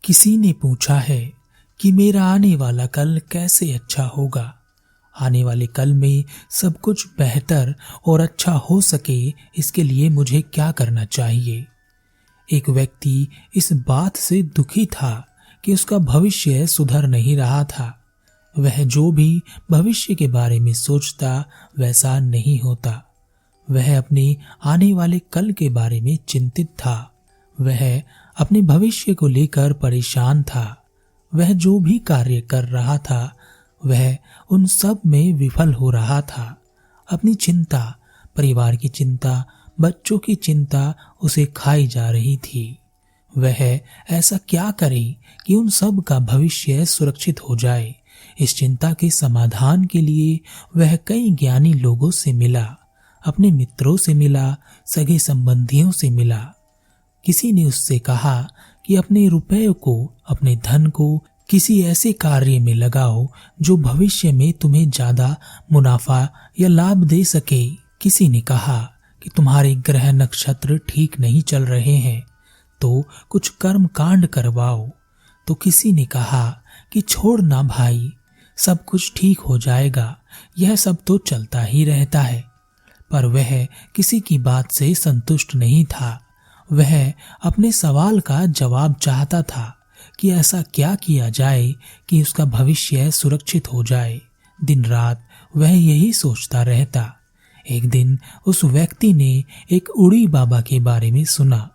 किसी ने पूछा है कि मेरा आने वाला कल कैसे अच्छा होगा। आने वाले कल में सब कुछ बेहतर और अच्छा हो सके, इसके लिए मुझे क्या करना चाहिए। एक व्यक्ति इस बात से दुखी था कि उसका भविष्य सुधर नहीं रहा था। वह जो भी भविष्य के बारे में सोचता वैसा नहीं होता। वह अपने आने वाले कल के बारे में चिंतित था। वह अपने भविष्य को लेकर परेशान था। वह जो भी कार्य कर रहा था वह उन सब में विफल हो रहा था। अपनी चिंता, परिवार की चिंता, बच्चों की चिंता उसे खाई जा रही थी। वह ऐसा क्या करे कि उन सब का भविष्य सुरक्षित हो जाए। इस चिंता के समाधान के लिए वह कई ज्ञानी लोगों से मिला, अपने मित्रों से मिला, सगे संबंधियों से मिला। किसी ने उससे कहा कि अपने रुपए को, अपने धन को किसी ऐसे कार्य में लगाओ जो भविष्य में तुम्हें ज्यादा मुनाफा या लाभ दे सके। किसी ने कहा कि तुम्हारे ग्रह नक्षत्र ठीक नहीं चल रहे हैं तो कुछ कर्म कांड करवाओ। तो किसी ने कहा कि छोड़ ना भाई, सब कुछ ठीक हो जाएगा, यह सब तो चलता ही रहता है। पर वह किसी की बात से संतुष्ट नहीं था। वह अपने सवाल का जवाब चाहता था कि ऐसा क्या किया जाए कि उसका भविष्य सुरक्षित हो जाए। दिन रात वह यही सोचता रहता। एक दिन उस व्यक्ति ने एक उड़ी बाबा के बारे में सुना।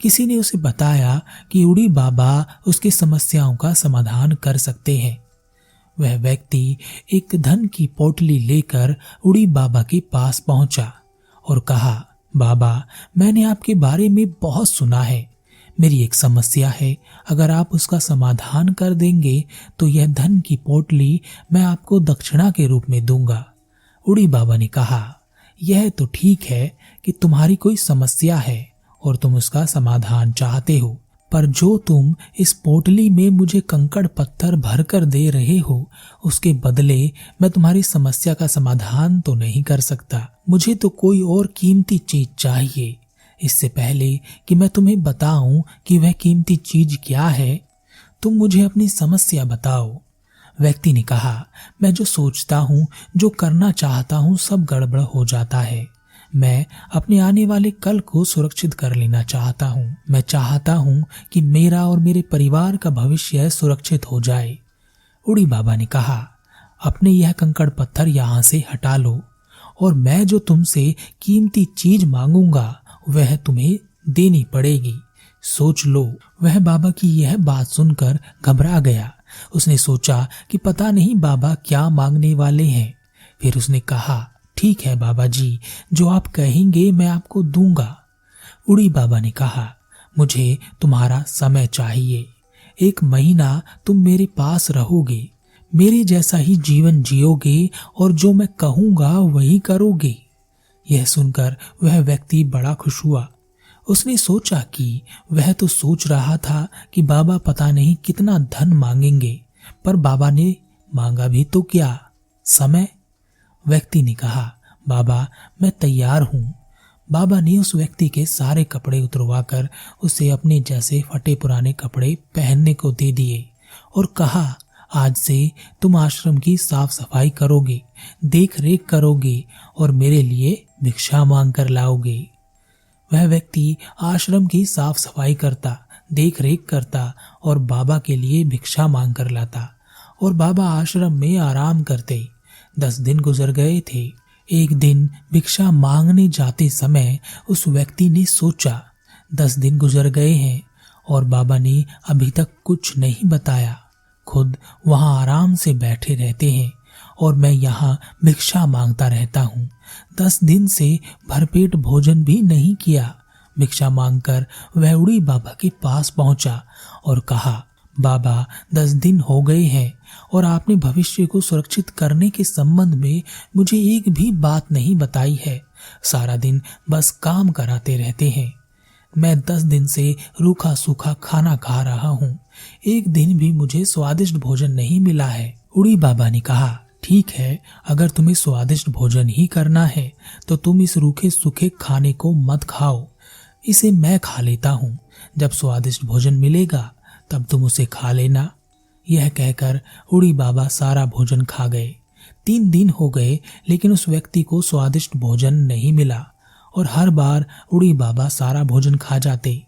किसी ने उसे बताया कि उड़ी बाबा उसकी समस्याओं का समाधान कर सकते हैं। वह व्यक्ति एक धन की पोटली लेकर उड़ी बाबा के पास पहुंचा और कहा, बाबा, मैंने आपके बारे में बहुत सुना है। मेरी एक समस्या है, अगर आप उसका समाधान कर देंगे तो यह धन की पोटली मैं आपको दक्षिणा के रूप में दूंगा। उड़ी बाबा ने कहा, यह तो ठीक है कि तुम्हारी कोई समस्या है और तुम उसका समाधान चाहते हो, पर जो तुम इस पोटली में मुझे कंकड़ पत्थर भरकर दे रहे हो उसके बदले मैं तुम्हारी समस्या का समाधान तो नहीं कर सकता। मुझे तो कोई और कीमती चीज चाहिए। इससे पहले कि मैं तुम्हें बताऊं कि वह कीमती चीज क्या है, तुम मुझे अपनी समस्या बताओ। व्यक्ति ने कहा, मैं जो सोचता हूं, जो करना चाहता हूं, सब गड़बड़ हो जाता है। मैं अपने आने वाले कल को सुरक्षित कर लेना चाहता हूं। मैं चाहता हूं कि मेरा और मेरे परिवार का भविष्य सुरक्षित हो जाए। उड़ी बाबा ने कहा, अपने यह कंकड़ पत्थर यहां से हटा लो और मैं जो तुमसे कीमती चीज मांगूंगा वह तुम्हें देनी पड़ेगी। सोच लो। वह बाबा की यह बात सुनकर घबरा गया। उसने सोचा कि पता नहीं बाबा क्या मांगने वाले हैं। फिर उसने कहा, ठीक है बाबा जी, जो आप कहेंगे मैं आपको दूंगा। उड़ी बाबा ने कहा, मुझे तुम्हारा समय चाहिए। 1 महीना तुम मेरे पास रहोगे, मेरे जैसा ही जीवन जियोगे और जो मैं कहूंगा वही करोगे। यह सुनकर वह व्यक्ति बड़ा खुश हुआ। उसने सोचा कि वह तो सोच रहा था कि बाबा पता नहीं कितना धन मांगेंगे, पर बाबा ने मांगा भी तो क्या, समय। व्यक्ति ने कहा, बाबा मैं तैयार हूं। बाबा ने उस व्यक्ति के सारे कपड़े उतरवाकर उसे अपने जैसे फटे पुराने कपड़े पहनने को दे दिए और कहा, आज से तुम आश्रम की साफ सफाई करोगे, देख रेख करोगे और मेरे लिए भिक्षा मांग कर लाओगे। वह व्यक्ति आश्रम की साफ सफाई करता, देख रेख करता और बाबा के लिए भिक्षा मांग कर लाता और बाबा आश्रम में आराम करते। 10 दिन गुजर गए थे। एक दिन भिक्षा मांगने जाते समय उस व्यक्ति ने सोचा, 10 दिन गुजर गए हैं और बाबा ने अभी तक कुछ नहीं बताया। खुद वहां आराम से बैठे रहते हैं और मैं यहाँ भिक्षा मांगता रहता हूँ। 10 दिन से भरपेट भोजन भी नहीं किया। भिक्षा मांगकर वह उड़ी बाबा के पास पहुंचा और कहा, बाबा 10 दिन हो गए हैं और आपने भविष्य को सुरक्षित करने के संबंध में मुझे एक भी बात नहीं बताई है। सारा दिन बस काम कराते रहते हैं। मैं 10 दिन से रूखा सूखा खाना खा रहा हूँ, एक दिन भी मुझे स्वादिष्ट भोजन नहीं मिला है। उड़ी बाबा ने कहा, ठीक है, अगर तुम्हें स्वादिष्ट भोजन ही करना है तो तुम इस रूखे सूखे खाने को मत खाओ, इसे मैं खा लेता हूँ। जब स्वादिष्ट भोजन मिलेगा तब तुम उसे खा लेना। यह कहकर उड़ी बाबा सारा भोजन खा गए। 3 दिन हो गए, लेकिन उस व्यक्ति को स्वादिष्ट भोजन नहीं मिला और हर बार उड़ी बाबा सारा भोजन खा जाते।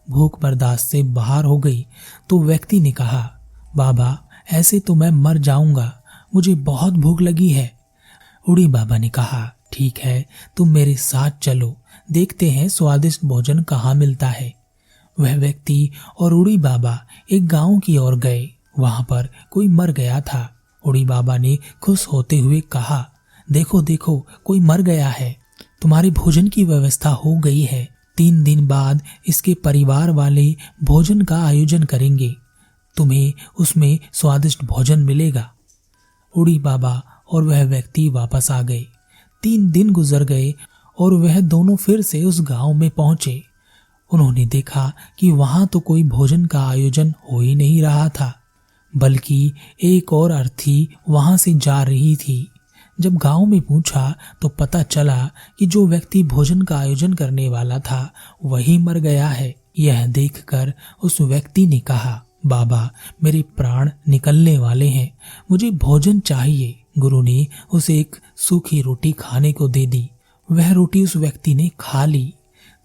भूख बर्दाश्त से बाहर हो गई तो व्यक्ति ने कहा, बाबा ऐसे तो मैं मर जाऊंगा, मुझे बहुत भूख लगी है। उड़ी बाबा ने कहा, ठीक है, तुम मेरे साथ चलो, देखते हैं स्वादिष्ट भोजन कहाँ मिलता है। वह व्यक्ति और उड़ी बाबा एक गांव की ओर गए। वहां पर कोई मर गया था। उड़ी बाबा ने खुश होते हुए कहा, देखो देखो, कोई मर गया है, तुम्हारे भोजन की व्यवस्था हो गई है। 3 दिन बाद इसके परिवार वाले भोजन का आयोजन करेंगे, तुम्हें उसमें स्वादिष्ट भोजन मिलेगा। उड़ी बाबा और वह व्यक्ति वापस आ गए। 3 दिन गुजर गए और वह दोनों फिर से उस गांव में पहुंचे। उन्होंने देखा कि वहां तो कोई भोजन का आयोजन हो ही नहीं रहा था, बल्कि एक और अर्थी वहां से जा रही थी। जब गांव में पूछा तो पता चला कि जो व्यक्ति भोजन का आयोजन करने वाला था वही मर गया है। यह देखकर उस व्यक्ति ने कहा, बाबा मेरे प्राण निकलने वाले हैं, मुझे भोजन चाहिए। गुरु ने उसे एक सूखी रोटी खाने को दे दी। वह रोटी उस व्यक्ति ने खा ली।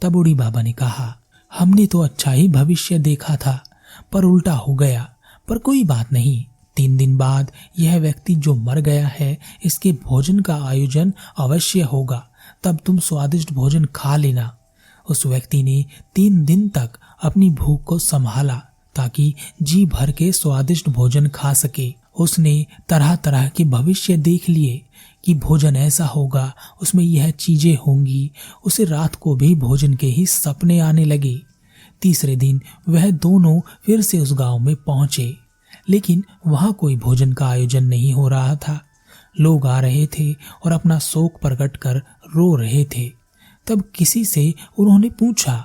तब उड़ी बाबा ने कहा, हमने तो अच्छा ही भविष्य देखा था, पर उल्टा हो गया। पर कोई बात नहीं, 3 दिन बाद यह व्यक्ति जो मर गया है, इसके भोजन का आयोजन अवश्य होगा, तब तुम स्वादिष्ट भोजन खा लेना। उस व्यक्ति ने 3 दिन तक अपनी भूख को संभाला ताकि जी भर के स्वादिष्ट भोजन खा सके। उसने तरह तरह के भविष्य देख लिए कि भोजन ऐसा होगा, उसमें यह चीजें होंगी। उसे रात को भी भोजन के ही सपने आने लगे। तीसरे दिन वह दोनों फिर से उस गांव में पहुंचे, लेकिन वहां कोई भोजन का आयोजन नहीं हो रहा था। लोग आ रहे थे और अपना शोक प्रकट कर रो रहे थे। तब किसी से उन्होंने पूछा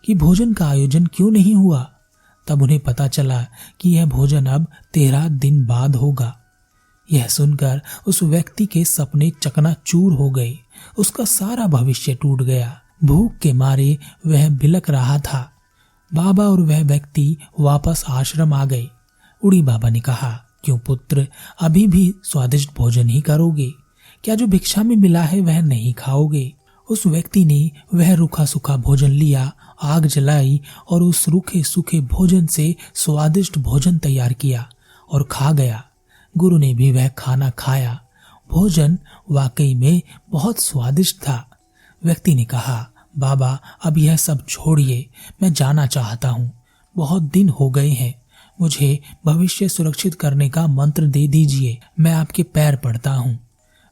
कि भोजन का आयोजन क्यों नहीं हुआ। तब उन्हें पता चला कि यह भोजन अब 13 दिन बाद होगा। यह सुनकर उस व्यक्ति के सपने चकनाचूर हो गए। उसका सारा भविष्य टूट गया। भूख के मारे वह बिलख रहा था। बाबा और वह व्यक्ति वापस आश्रम आ गए। उड़ी बाबा ने कहा, क्यों पुत्र, अभी भी स्वादिष्ट भोजन ही करोगे? क्या जो भिक्षा में मिला है वह नहीं खाओगे? उस व्यक्ति ने वह रूखा सूखा भोजन लिया, आग जलाई और उस रूखे सूखे भोजन से स्वादिष्ट भोजन तैयार किया और खा गया। गुरु ने भी वह खाना खाया। भोजन वाकई में बहुत स्वादिष्ट था। व्यक्ति ने कहा, बाबा अब यह सब छोड़िए, मैं जाना चाहता हूँ। बहुत दिन हो गए हैं, मुझे भविष्य सुरक्षित करने का मंत्र दे दीजिए, मैं आपके पैर पड़ता हूँ।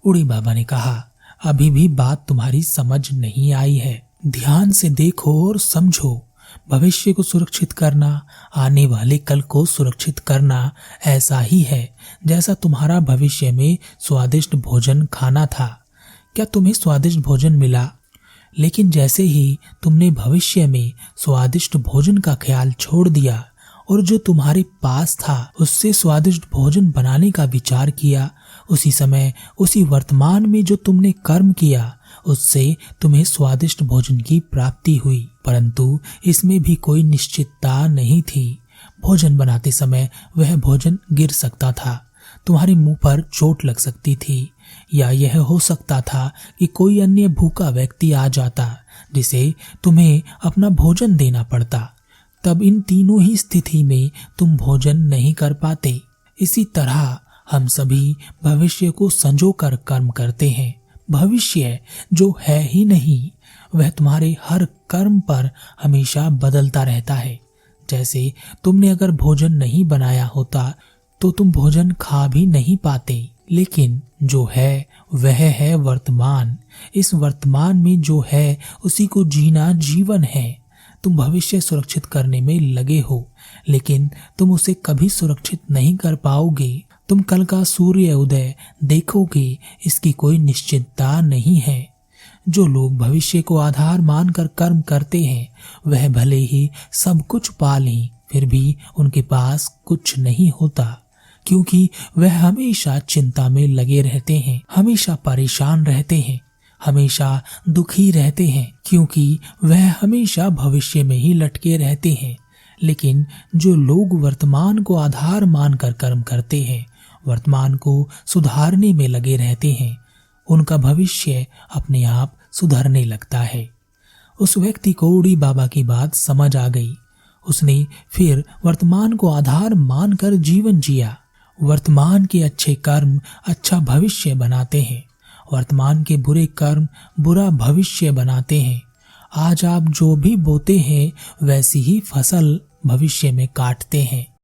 उड़ी बाबा ने कहा, अभी भी बात तुम्हारी समझ नहीं आई है। ध्यान से देखो और समझो। भविष्य को सुरक्षित करना, आने वाले कल को सुरक्षित करना, ऐसा ही है जैसा तुम्हारा भविष्य में स्वादिष्ट भोजन खाना था। क्या तुम्हें स्वादिष्ट भोजन मिला? लेकिन जैसे ही तुमने भविष्य में स्वादिष्ट भोजन का ख्याल छोड़ दिया और जो तुम्हारे पास था उससे स्वादिष्ट भोजन बनाने का विचार किया, उसी समय उसी वर्तमान में जो तुमने कर्म किया उससे तुम्हें स्वादिष्ट भोजन की प्राप्ति हुई। परंतु इसमें भी कोई निश्चितता नहीं थी। भोजन बनाते समय वह भोजन गिर सकता था, तुम्हारे मुंह पर चोट लग सकती थी, या यह हो सकता था कि कोई अन्य भूखा व्यक्ति आ जाता जिसे तुम्हें अपना भोजन देना पड़ता। तब इन तीनों ही स्थिति में तुम भोजन नहीं कर पाते। इसी तरह हम सभी भविष्य को संजो कर कर्म करते हैं। भविष्य जो है ही नहीं, वह तुम्हारे हर कर्म पर हमेशा बदलता रहता है। जैसे तुमने अगर भोजन नहीं बनाया होता तो तुम भोजन खा भी नहीं पाते, लेकिन जो है वह है वर्तमान। इस वर्तमान में जो है उसी को जीना जीवन है। तुम भविष्य सुरक्षित करने में लगे हो, लेकिन तुम उसे कभी सुरक्षित नहीं कर पाओगे। तुम कल का सूर्य उदय देखोगे, इसकी कोई निश्चितता नहीं है। जो लोग भविष्य को आधार मानकर कर्म करते हैं वह भले ही सब कुछ पा लें, फिर भी उनके पास कुछ नहीं होता, क्योंकि वह हमेशा चिंता में लगे रहते हैं, हमेशा परेशान रहते हैं, हमेशा दुखी रहते हैं, क्योंकि वह हमेशा भविष्य में ही लटके रहते हैं। लेकिन जो लोग वर्तमान को आधार मानकर कर्म करते हैं, वर्तमान को सुधारने में लगे रहते हैं, उनका भविष्य अपने आप सुधरने लगता है। उस व्यक्ति को उड़ी बाबा की बात समझ आ गई। उसने फिर वर्तमान को आधार मानकर जीवन जिया। वर्तमान के अच्छे कर्म अच्छा भविष्य बनाते हैं, वर्तमान के बुरे कर्म बुरा भविष्य बनाते हैं। आज आप जो भी बोते हैं वैसी ही फसल भविष्य में काटते हैं।